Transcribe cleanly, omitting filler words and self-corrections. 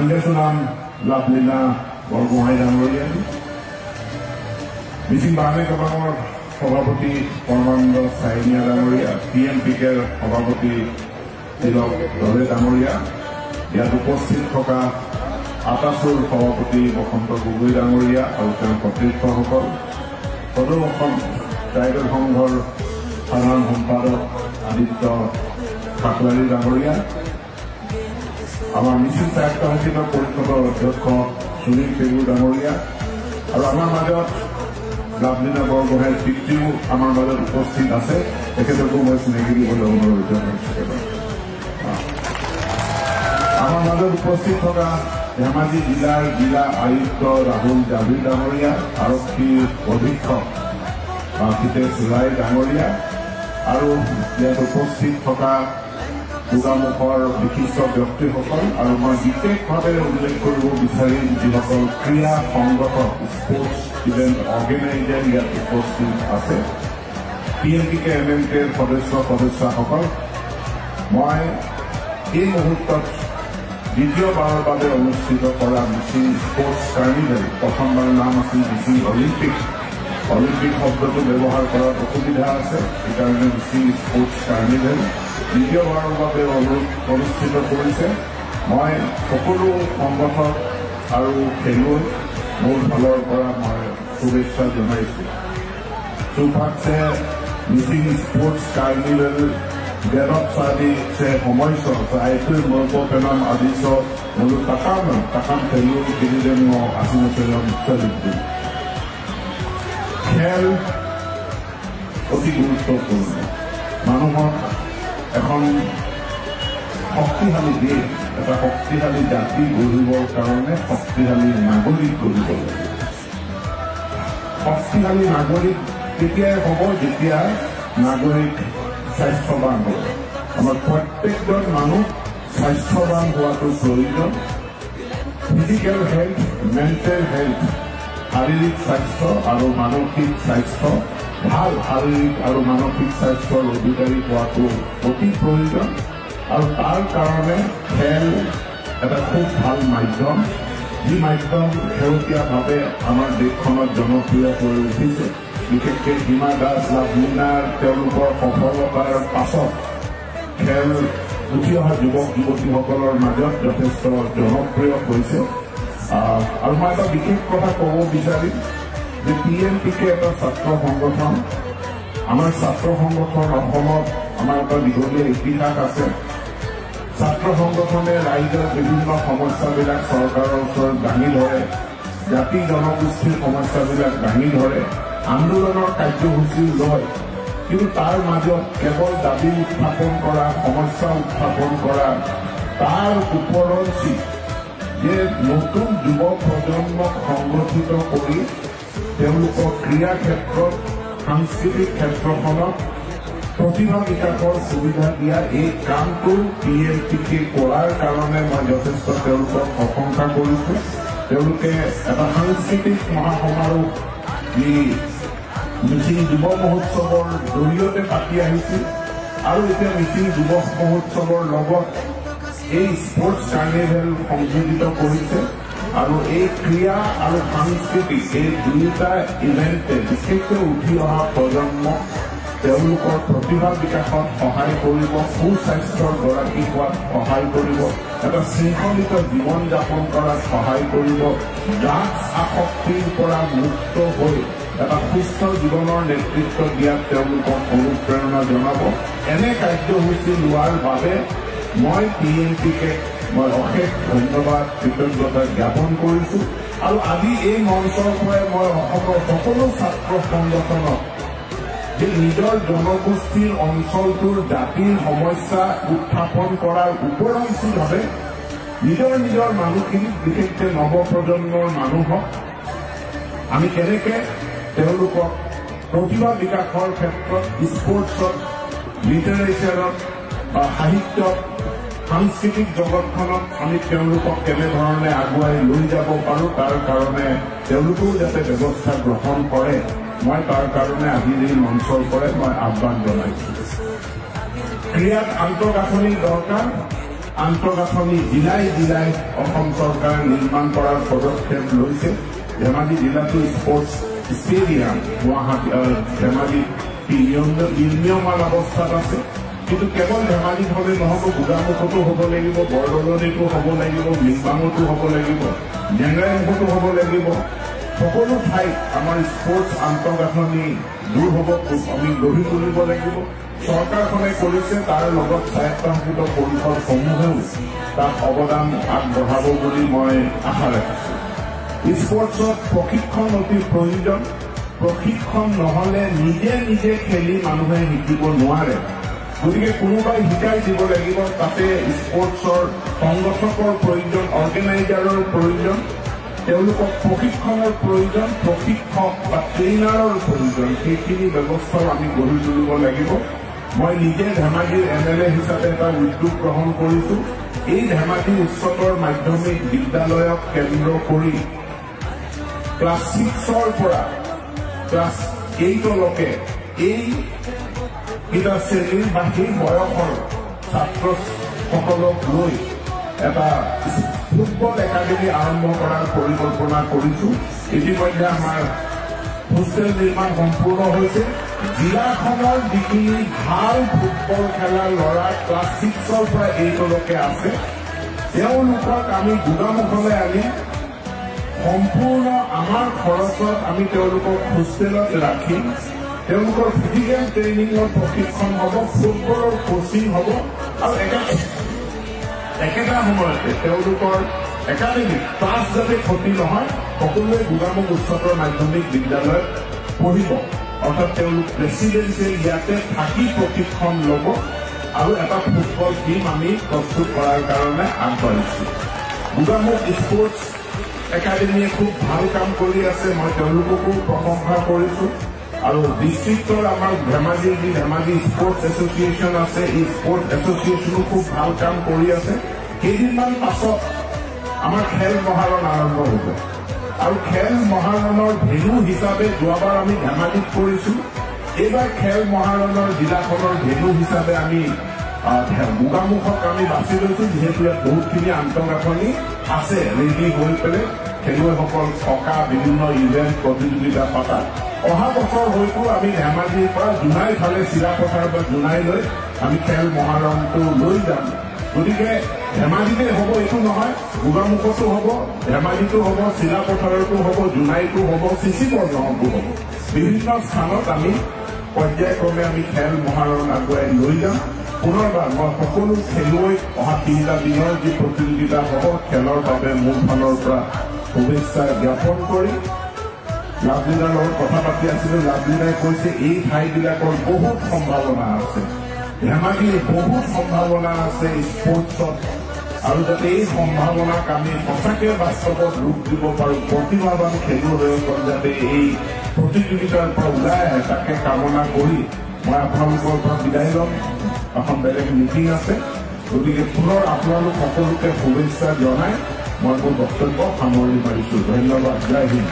নাম লাভলীনা বৰগোহাঁই ডাঙৰীয়া, মিচিং বাহানে কবাঙৰ সভাপতি পৰমানন্দ চাইনিয়া ডাঙৰীয়া, PMPKৰ সভাপতি তিলক দলে ডাঙৰীয়া, ইয়াত উপস্থিত থকা আটাচুৰ সভাপতি বসন্ত গগৈ ডাঙৰীয়া আৰু তেওঁৰ কৰ্তৃত্বসকল, সদৌ অসম ট্ৰাইবেল সংঘৰ সাধাৰণ সম্পাদক আদিত্য কাকলাৰী ডাঙৰীয়া, আমাৰ মিচিং সাহিত্য সমিতিৰ পৰিষদৰ অধ্যক্ষ সুনীল পেগুৰ ডাঙৰীয়া আৰু আমাৰ মাজত লাভলীনা বৰগোহাঁইৰ পিতৃও আমাৰ মাজত উপস্থিত আছে, তেখেতকো মই চিনাকি দিবলৈ অনুৰোধ জনাইছোঁ। আমাৰ মাজত উপস্থিত থকা ধেমাজি জিলাৰ জিলা আয়ুক্ত ৰাহুল জাভি ডাঙৰীয়া, আৰক্ষীৰ অধীক্ষক হিতেশ ৰাই ডাঙৰীয়া আৰু ইয়াত উপস্থিত থকা গোগামুখৰ বিশিষ্ট ব্যক্তিসকল আৰু মই বিশেষভাৱে উল্লেখ কৰিব বিচাৰিম যিসকল ক্ৰীড়া সংগঠক স্পৰ্টছ ইভেণ্ট অৰ্গেনাইজাৰ ইয়াত উপস্থিত আছে, PMPK MNKৰ সদস্যসকল। মই এই মুহূৰ্তত দ্বিতীয়বাৰৰ বাবে অনুষ্ঠিত কৰা মিচিং স্পৰ্টছ কাৰ্নিভেল, প্ৰথমবাৰ নাম আছিল মিচিং অলিম্পিক শব্দটো ব্যৱহাৰ কৰাত অসুবিধা আছে, সেইকাৰণে মিচিং স্পৰ্টছ কাৰ্নিভেল দ্বিতীয়বাৰৰ বাবে অনুষ্ঠিত কৰিছে। মই সকলো সংগঠক আৰু খেলুৱৈ মোৰ ফালৰ পৰা মই শুভেচ্ছা জনাইছোঁ। সৌভাগ্য Mising sports carnival Derop sadi saya homoiso saya itu merupakan adiso mulut takam telu kini demo asing selam selibu. Khel অতি গুৰুত্বপূৰ্ণ, মানুহক এখন শক্তিশালী দেশ, এটা শক্তিশালী জাতি গঢ়িবৰ কাৰণে শক্তিশালী নাগৰিক গঢ়িব লাগে। শক্তিশালী নাগৰিক তেতিয়াই হ'ব যেতিয়া নাগৰিক স্বাস্থ্যৱান হ'ব। আমাৰ প্ৰত্যেকজন মানুহ স্বাস্থ্যৱান হোৱাটো প্ৰয়োজন। ফিজিকেল হেল্থ, মেণ্টেল হেল্থ, শাৰীৰিক স্বাস্থ্য আৰু মানসিক স্বাস্থ্য, ভাল শাৰীৰিক আৰু মানসিক স্বাস্থ্যৰ অধিকাৰী হোৱাটো অতি প্ৰয়োজন আৰু তাৰ কাৰণে খেল এটা খুব ভাল মাধ্যম, যি মাধ্যম শেহতীয়াভাৱে আমাৰ দেশখনত জনপ্ৰিয় হৈ উঠিছে। বিশেষকৈ হিমা দাস, লাভলীনাৰ তেওঁলোকৰ সফলতাৰ পাছত খেল উঠি অহা যুৱক যুৱতীসকলৰ মাজত যথেষ্ট জনপ্ৰিয় হৈছে। আৰু মই এটা বিশেষ কথা ক'ব বিচাৰিম যে PMPK এটা ছাত্ৰ সংগঠন। আমাৰ ছাত্ৰ সংগঠন অসমত আমাৰ এটা দীঘলীয়া ইতিহাস আছে। ছাত্ৰ সংগঠনে ৰাইজৰ বিভিন্ন সমস্যাবিলাক চৰকাৰৰ ওচৰত দাঙি ধৰে, জাতি জনগোষ্ঠীৰ সমস্যাবিলাক দাঙি ধৰে, আন্দোলনৰ কাৰ্যসূচী লয়, কিন্তু তাৰ মাজত কেৱল দাবী উত্থাপন কৰা, সমস্যা উত্থাপন কৰা, তাৰ ওপৰঞ্চি যে নতুন যুৱ প্ৰজন্মক সংগঠিত কৰি তেওঁলোকক ক্ৰীড়া ক্ষেত্ৰত, সাংস্কৃতিক ক্ষেত্ৰখনত প্ৰতিভা বিকাশৰ সুবিধা দিয়া এই কামটো PMPK কৰাৰ কাৰণে মই যথেষ্ট তেওঁলোকক প্ৰশংসা কৰিছোঁ। তেওঁলোকে এটা সাংস্কৃতিক মহাসমাৰোহ যি মিচিং যুৱ মহোৎসৱৰ জৰিয়তে পাতি আহিছিল আৰু এতিয়া মিচিং যুৱ মহোৎসৱৰ লগত এই স্পৰ্টছ কাৰ্নিভেল সংযোজিত কৰিছে আৰু এই ক্ৰীড়া আৰু সাংস্কৃতিক এই দুয়োটা ইভেণ্টে বিশেষকৈ উঠি অহা প্ৰজন্মক তেওঁলোকৰ প্ৰতিভা বিকাশত সহায় কৰিব, সুস্বাস্থ্যৰ গৰাকী হোৱাত সহায় কৰিব, এটা শৃংখলিত জীৱন যাপন কৰাত সহায় কৰিব, ড্ৰাগছ আসক্তিৰ পৰা মুক্ত হৈ এটা সুস্থ জীৱনৰ নেতৃত্ব দিয়াত তেওঁলোকক অনুপ্ৰেৰণা জনাব। এনে কাৰ্যসূচী লোৱাৰ বাবে মই PMPK মই অশেষ ধন্যবাদ, কৃতজ্ঞতা জ্ঞাপন কৰিছোঁ। আৰু আজি এই মঞ্চৰ পৰাই মই অসমৰ সকলো ছাত্ৰ সংগঠনক যে নিজৰ জনগোষ্ঠীৰ অঞ্চলটোৰ জাতিৰ সমস্যা উত্থাপন কৰাৰ ওপৰঞ্চিভাৱে নিজৰ নিজৰ মানুহখিনিক, বিশেষকৈ নৱপ্ৰজন্মৰ মানুহক আমি কেনেকৈ তেওঁলোকক প্ৰতিভা বিকাশৰ ক্ষেত্ৰত, স্পৰ্টছত, লিটাৰেচাৰত বা সাহিত্যত, সাংস্কৃতিক জগতখনত আমি তেওঁলোকক কেনেধৰণে আগুৱাই লৈ যাব পাৰোঁ, তাৰ কাৰণে তেওঁলোকেও যাতে ব্যৱস্থা গ্ৰহণ কৰে, মই তাৰ কাৰণে আজি এই মঞ্চৰ পৰাই মই আহ্বান জনাইছোঁ। ক্ৰীড়াত আন্তঃগাঁথনি দৰকাৰ, আন্তঃগাঁথনি জিলাই জিলাই অসম চৰকাৰে নিৰ্মাণ কৰাৰ পদক্ষেপ লৈছে। ধেমাজি জিলাটো স্পৰ্টছ ষ্টেডিয়াম গুৱাহাটী ধেমাজি নিৰ্মীয়মান অৱস্থাত আছে। কিন্তু কেৱল ধেমাজিত হ'লে নহ'ব, গোগামুখতো হ'ব লাগিব, বৰদলনিতো হ'ব লাগিব, মিংবাঙতো হ'ব লাগিব, জেংৰাইমুখতো হ'ব লাগিব। সকলো ঠাইত আমাৰ স্পৰ্টছ আন্তঃগাঁথনি দূৰ হ'ব, আমি গঢ়ি তুলিব লাগিব। চৰকাৰখনে কৰিছে, তাৰ লগত স্বায়ত্তশাসিত পৰিষদসমূহেও তাত অৱদান আগবঢ়াব বুলি মই আশা ৰাখিছোঁ। স্পৰ্টছত প্ৰশিক্ষণ অতি প্ৰয়োজন। প্ৰশিক্ষণ নহ'লে নিজে নিজে খেলি মানুহে শিকিব নোৱাৰে। গতিকে কোনোবাই শিকাই দিব লাগিব। তাতে স্পৰ্টছৰ সংগঠকৰ প্ৰয়োজন, অৰ্গেনাইজাৰৰ প্ৰয়োজন, তেওঁলোকক প্ৰশিক্ষণৰ প্ৰয়োজন, প্ৰশিক্ষক বা ট্ৰেইনাৰৰ প্ৰয়োজন। সেইখিনি ব্যৱস্থাও আমি গঢ়ি তুলিব লাগিব। মই নিজে ধেমাজিৰ MLA হিচাপে এটা উদ্যোগ গ্ৰহণ কৰিছোঁ। এই ধেমাজি উচ্চতৰ মাধ্যমিক বিদ্যালয়ক কেন্দ্ৰ কৰি ক্লাছ 6ৰ পৰা ক্লাছ 8লৈকে এই কিবা শ্ৰেণীৰ বা সেই বয়সৰ ছাত্ৰসকলক লৈ এটা ফুটবল একাডেমী আৰম্ভ কৰাৰ পৰিকল্পনা কৰিছোঁ। ইতিমধ্যে আমাৰ হোষ্টেল নিৰ্মাণ সম্পূৰ্ণ হৈছে। জিলাখনৰ যিখিনি ভাল ফুটবল খেলা ল'ৰা ক্লাছ 6ৰ পৰা 8লৈকে আছে, তেওঁলোকক আমি গোগামুখলৈ আনি সম্পূৰ্ণ আমাৰ খৰচত আমি তেওঁলোকক হোষ্টেলত ৰাখিম। তেওঁলোকৰ ফিজিকেল ট্ৰেইনিঙৰ প্ৰশিক্ষণ হ'ব, ফুটবলৰ কোচিং হ'ব আৰু একেটা সময়তে তেওঁলোকৰ একাডেমিক ক্লাছ যাতে ক্ষতি নহয়, সকলোৱে গোগামুখ উচ্চতৰ মাধ্যমিক বিদ্যালয়ত পঢ়িব। অৰ্থাৎ তেওঁলোক ৰেচিডেঞ্চিয়েল ইয়াতে থাকি প্ৰশিক্ষণ ল'ব আৰু এটা ফুটবল টীম আমি প্ৰস্তুত কৰাৰ কাৰণে আগবাঢ়িছোঁ। গোগামুখ স্পৰ্টছ একাডেমীয়ে খুব ভাল কাম কৰি আছে, মই তেওঁলোককো প্ৰশংসা কৰিছোঁ। আৰু ডিষ্ট্ৰিক্টৰ আমাৰ ধেমাজিৰ যি ধেমাজি স্পৰ্টছ এছ'চিয়েশ্যন আছে, এই স্পৰ্টছ এছ'চিয়েশ্যনো খুব ভাল কাম কৰি আছে। কেইদিনমান পাছত আমাৰ খেল মহাৰণ আৰম্ভ হ'ব আৰু খেল মহাৰণৰ ভেন্যু হিচাপে যোৱাবাৰ আমি ধেমাজিত কৰিছোঁ। এইবাৰ খেল মহাৰণৰ জিলাখনৰ ভেন্যু হিচাপে আমি গোগামুখক আমি বাছি লৈছোঁ, যিহেতু ইয়াত বহুতখিনি আন্তঃগাঁথনি আছে ৰেডি হৈ পেলাই খেলুৱৈসকল থকা বিভিন্ন ইভেণ্ট প্ৰতিযোগিতা পতা। অহা বছৰ হয়তো আমি ধেমাজিৰ পৰা জোনাই ফালে চিৰাপথাৰ বা জোনাইলৈ আমি খেল মহাৰণটো লৈ যাম। গতিকে ধেমাজিতে হ'ব এইটো নহয়, গোগামুখতো হ'ব, ধেমাজিতো হ'ব, চিৰাপথাৰতো হ'ব, জোনাইতো হ'ব, চিচি বৰ্ণতো হ'ব। বিভিন্ন স্থানত আমি পৰ্যায়ক্ৰমে আমি খেল মহাৰণ আগুৱাই লৈ যাম। পুনৰবাৰ মই সকলো খেলুৱৈক অহা 3টা দিনৰ যি প্ৰতিযোগিতা হ'ব, খেলৰ বাবে মোৰ ফালৰ পৰা শুভেচ্ছা জ্ঞাপন কৰি লাভলীনাৰ লগত কথা পাতি আছিলোঁ। লাভলীনাই কৈছে এই ঠাইবিলাকৰ বহুত সম্ভাৱনা আছে, ধেমাজিৰ বহুত সম্ভাৱনা আছে স্পৰ্টছত, আৰু যাতে এই সম্ভাৱনাক আমি সঁচাকৈ বাস্তৱত ৰূপ দিব পাৰোঁ, প্ৰতিভাৱান খেলুৱৈসকল যাতে এই প্ৰতিযোগিতাৰ পৰা ওলাই আহে, তাকে কামনা কৰি মই আপোনালোকৰ পৰা বিদায় ল'ম। এখন বেলেগ মিটিং আছে, গতিকে পুনৰ আপোনালোক সকলোকে শুভেচ্ছা জনাই মই মোৰ বক্তব্য সামৰণি মাৰিছোঁ। ধন্যবাদ। জয় হিন্দ।